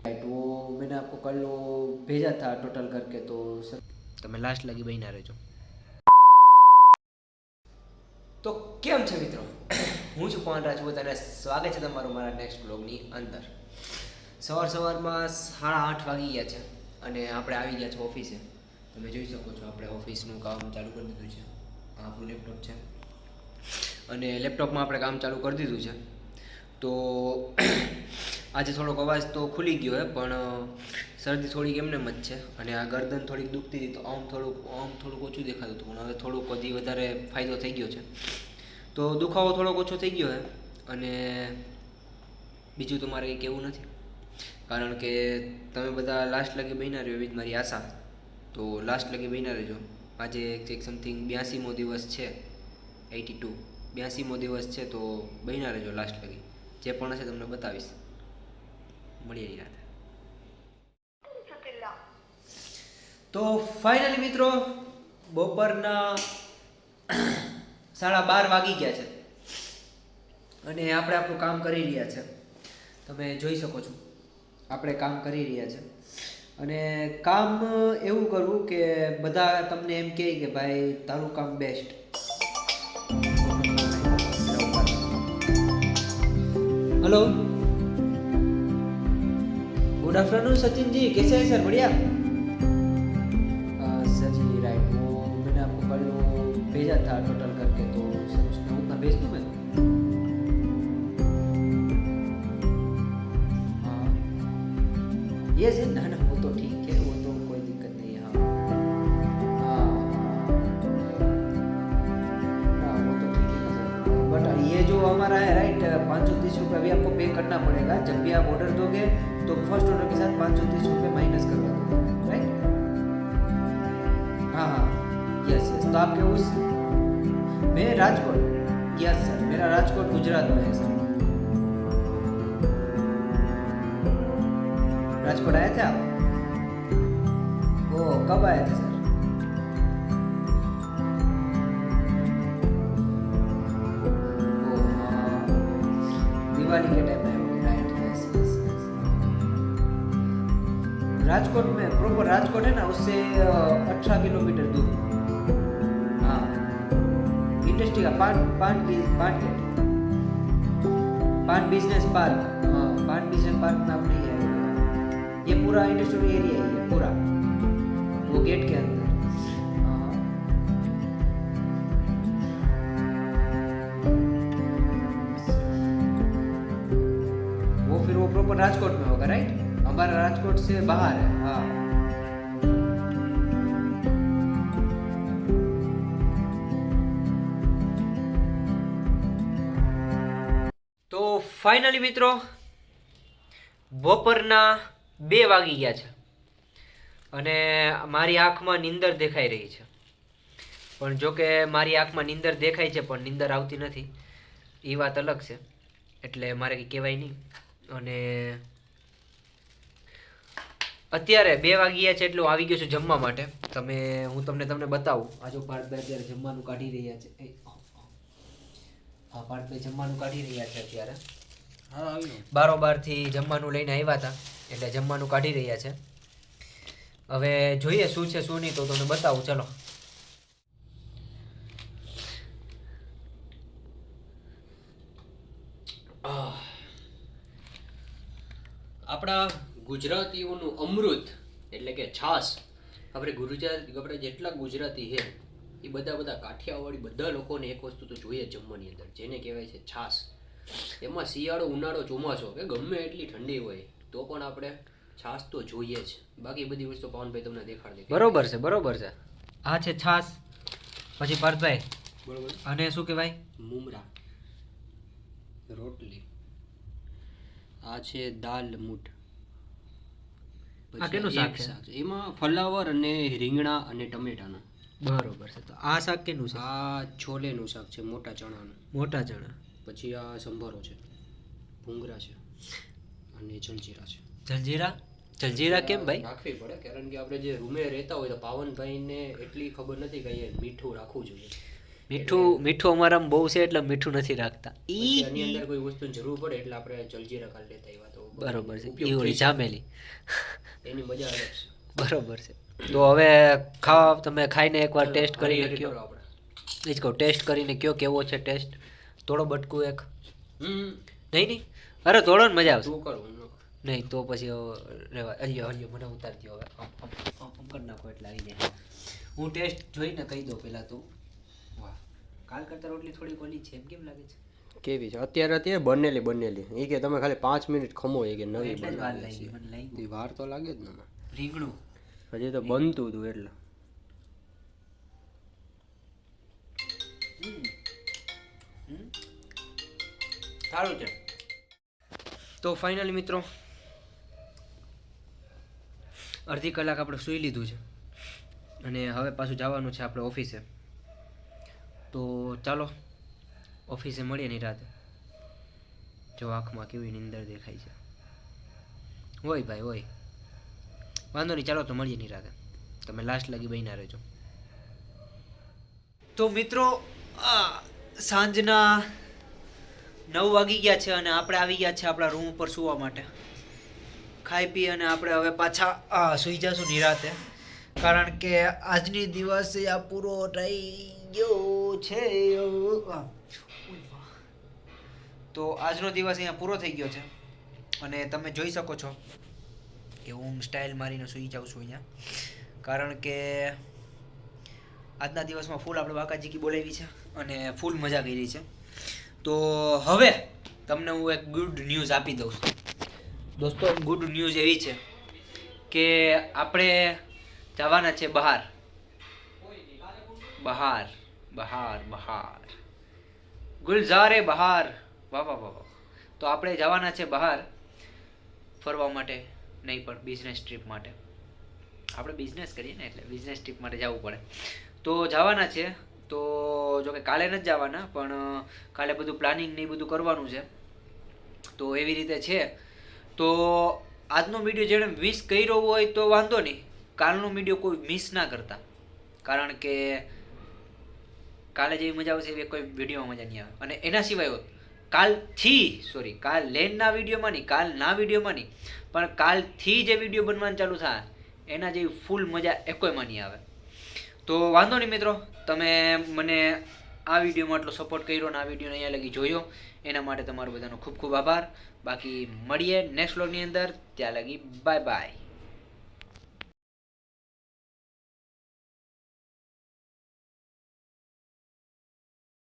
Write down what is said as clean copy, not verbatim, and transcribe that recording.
Right, वो मैंने आपको कल वो भेजा था टोटल करके, तो सर તમે લાસ્ટ લગી બહીના રહેજો. તો કેમ છે મિત્રો, હું છું પવન રાજપૂત અને સ્વાગત છે તમારું મારા નેક્સ્ટ બ્લોગની અંદર. સવારમાં 8:30 વાગી ગયા છે અને આપણે આવી ગયા છે ઓફિસે. તમે જોઈ શકો છો આપણે ઓફિસનું કામ ચાલુ કરી દીધું છે. આ આપણું લેપટોપ છે અને લેપટોપમાં આપણે કામ ચાલુ કરી દીધું છે. તો આજે થોડોક અવાજ તો ખુલી ગયો હે, પણ શરદી થોડીક એમને જ છે અને આ ગરદન થોડીક દુખતી હતી, તો આમ થોડુંક ઓછું દેખાતું હતું, પણ હવે થોડુંક હજી વધારે ફાયદો થઈ ગયો છે. તો દુખાવો થોડોક ઓછો થઈ ગયો છે અને બીજું તો મારે કંઈ કહેવું નથી, કારણ કે તમે બધા લાસ્ટ લગી બન્યા રહ્યો એવી જ મારી આશા. તો લાસ્ટ લગી બન્યા રહેજો. આજે એક સમથિંગ 82મો દિવસ છે, 82 82મો દિવસ છે, તો બન્યા રહેજો લાસ્ટ લગી. જે પણ હશે તમને બતાવીશ. મળીએ રાતે. તો ફાઇનલી મિત્રો બપોરના 12:30 વાગી ગયા છે અને આપણે આપણું કામ કરી રહ્યા છે. તમે જોઈ શકો છો આપણે કામ કરી રહ્યા છે અને કામ એવું કરવું કે બધા તમને એમ કહે કે ભાઈ તારું કામ best. Hello, good afternoon Sachin ji, कैसे हैं सर? बढ़िया. सर जी राइट, वो मैंने आपको कल वो भेजा था टोटल करके, तो सर उसमें उतना भेज दूँ मैं? हाँ ये सर, ना ना वो तो ठीक है, वो तो कोई दिक्कत नहीं है. हाँ हाँ वो तो ठीक है सर, बट ये जो हमारा है राइट 530 रुपये अभी आपको पे करना पड़ेगा. जब भी आप ऑर्डर दोगे तो फर्स्ट ऑर्डर के साथ 530 रुपये माइनस करवा दो, राइट? हाँ हाँ यस यस. तो आपके उस मैं राजकोट, यस सर, मेरा राजकोट गुजरात में है सर. राजकोट आए थे आप? ओ कब आए थे सर? दिवाली के टाइम में, right? Yes yes yes. Rajkot में प्रॉपर राजकोट है ना, उससे 18 किलोमीटर दूर. हाँ इंडस्ट्री का पान बिजनेस पार्क. हाँ पान बिजनेस पार्क नाम नहीं है ये, पूरा इंडस्ट्रियल एरिया है ये पूरा, वो गेट के अंदर. फिर वो प्रॉपर राजकोट में होगा, राइट? हमारा राजकोट से बाहर है. हाँ તો ફાઇનલી મિત્રો બપોરના 2 વાગી ગયા છે અને મારી આંખમાં નીંદર દેખાઈ રહી છે, પણ જો કે મારી આંખમાં નીંદર દેખાય છે પણ નીંદર આવતી નથી, એ વાત અલગ છે, એટલે મારે કંઈ કહેવાય નહીં. અને અત્યારે 2 વાગ્યા છે એટલે હું આવી ગયો છું જમવા માટે. હું તમને બતાવું. આ જો પાર્થભાઈ અત્યારે જમવાનું કાઢી રહ્યા છે. હા પાર્થભાઈ જમવાનું કાઢી રહ્યા છે અત્યારે. હા બારોબારથી જમવાનું લઈને આવ્યા હતા એટલે જમવાનું કાઢી રહ્યા છે. હવે જોઈએ શું છે શું નહીં, તો તમને બતાવું. ચલો આપણા ગુજરાતીઓનું અમૃત એટલે કે છાશ. આપણે જેટલા ગુજરાતી છે એ બધા કાઠિયાવાડી બધા લોકોને એક વસ્તુ તો જોઈએ જમવાની અંદર, જેને કહેવાય છે છાશ. એમાં શિયાળો ઉનાળો ચોમાસો કે ગમે એટલી ઠંડી હોય તો પણ આપણે છાશ તો જોઈએ જ. બાકી બધી વસ્તુ પવનભાઈ તમને દેખાડ દે. બરોબર છે. આ છે છાશ. પછી પાર્થભાઈ બરોબર, અને શું કહેવાય? મુમરા રોટલી. આ છે દાલ મૂઠ. આ કેનું શાક છે? એમાં ફલાવર અને રીંગણા અને ટમેટાનું. બરોબર છે. તો આ શાક કેનું છે? આ છોલેનું શાક છે, મોટા ચણાનું. મોટા ચણા. પછી આ સંભારો છે, ભૂંગરા છે અને જલજીરા છે. જલજીરા કેમ ભાઈ? રાખવી પડે કારણ કે આપણે જે રૂમે રહેતા હોય તો પાવનભાઈને એટલી ખબર નથી કે અહીંયા મીઠું રાખવું જોઈએ, મીઠું અમારામાં બહુ છે એટલે મીઠું નથી રાખતા. પછી આની અંદર કોઈ વસ્તુની જરૂર પડે એટલે આપણે જલજીરા કાઢી લેતા એવા તો બરોબર છે. એ ઓલી જામેલી એની મજા અલગ છે. બરોબર છે. તો હવે તમે ખાઈને એકવાર ટેસ્ટ કરીને કયો. આપણે એ જ કહું, ટેસ્ટ કરીને કયો કેવો છે ટેસ્ટ. થોડો બટકું એક. નહીં અરે થોડો ને મજા આવશે. તું કર હું ન કરું. નહીં તો પછી રેવા હલ્યો મને ઉતાર દો હવે. આમ કરી નાખો એટલે આવી જાય. હું ટેસ્ટ જોઈને કહી દઉં પહેલાં તું. વાહ, કાલ કરતાં રોટલી થોડીક ઓલી છે એમ કેમ લાગે છે? કેવી છે અત્યારે બનેલી એ કે તમે ખાલી 5 મિનિટ ખમો એ કે નવી એટલે જ વાર બનાવી લાગી મને લાગી. છે વાર તો લાગે જ ને એમાં. રીંગણું હજી તો બનતું હતું એટલે સારું છે. તો ફાઇનલી મિત્રો અડધી કલાક આપણે સૂઈ લીધું છે અને હવે પાછું જવાનું છે આપણે ઓફિસે. તો ચાલો ઓફિસે મળીએ નિરાતે. જો આંખમાં કેવી નીંદર દેખાય છે. હોય ભાઈ હોય, વાંધો નહીં, ચાલો તો મળીએ નિરાતે. તમે લાસ્ટ લગી બહીના રહેજો. તો મિત્રો સાંજના 9 વાગી ગયા છે અને આપણે આવી ગયા છે આપણા રૂમ ઉપર સૂવા માટે. ખાઈ પી અને આપણે હવે પાછા સૂઈ જશું નિરાતે, કારણ કે આજની દિવસ આ પૂરો થઈ ગયો છે. તો આજનો દિવસ અહીંયા પૂરો થઈ ગયો છે અને તમે જોઈ શકો છો કે હું સ્ટાઇલ મારીને સૂઈ જાઉં છું અહીંયા, કારણ કે આજના દિવસમાં ફૂલ આપણે વાકાજીકી બોલાવી છે અને ફૂલ મજા કરી છે. તો હવે તમને હું એક ગુડ ન્યૂઝ આપી દઉં છું દોસ્તો. ગુડ ન્યૂઝ એવી છે કે આપણે જવાના છે બહાર. ગુલઝારે બહાર. વાહ વાહ વાહ. તો આપણે જવાના છે બહાર ફરવા માટે, નહીં પણ બિઝનેસ ટ્રીપ માટે. આપણે બિઝનેસ કરીએ ને એટલે બિઝનેસ ટ્રીપ માટે જવું પડે. તો જવાના છે. તો જો કે કાલે નથી જવાના, પણ કાલે બધું પ્લાનિંગ ને એ બધું કરવાનું છે. તો એવી રીતે છે. તો આજનો વિડીયો જેણે મિસ કર્યો હોય તો વાંધો નહીં, કાલનો વિડીયો કોઈ મિસ ના કરતા, કારણ કે કાલે જેવી મજા આવશે એવી કોઈ વિડીયોમાં મજા નહીં આવે. અને એના સિવાય કાલ લેનના વિડીયોમાં નહીં, કાલના વિડીયોમાં નહીં, પણ કાલથી જે વિડીયો બનવાનું ચાલુ થાય એના જેવી ફૂલ મજા એકોયમાં નહીં આવે. તો વાંધો નહીં મિત્રો, તમે મને આ વિડીયોમાં આટલો સપોર્ટ કર્યો અને આ વિડીયોને અહીંયા લગી જોયો એના માટે તમારો બધાનો ખૂબ ખૂબ આભાર. બાકી મળીએ નેક્સ્ટ વ્લોગની અંદર. ત્યાં લગી બાય બાય.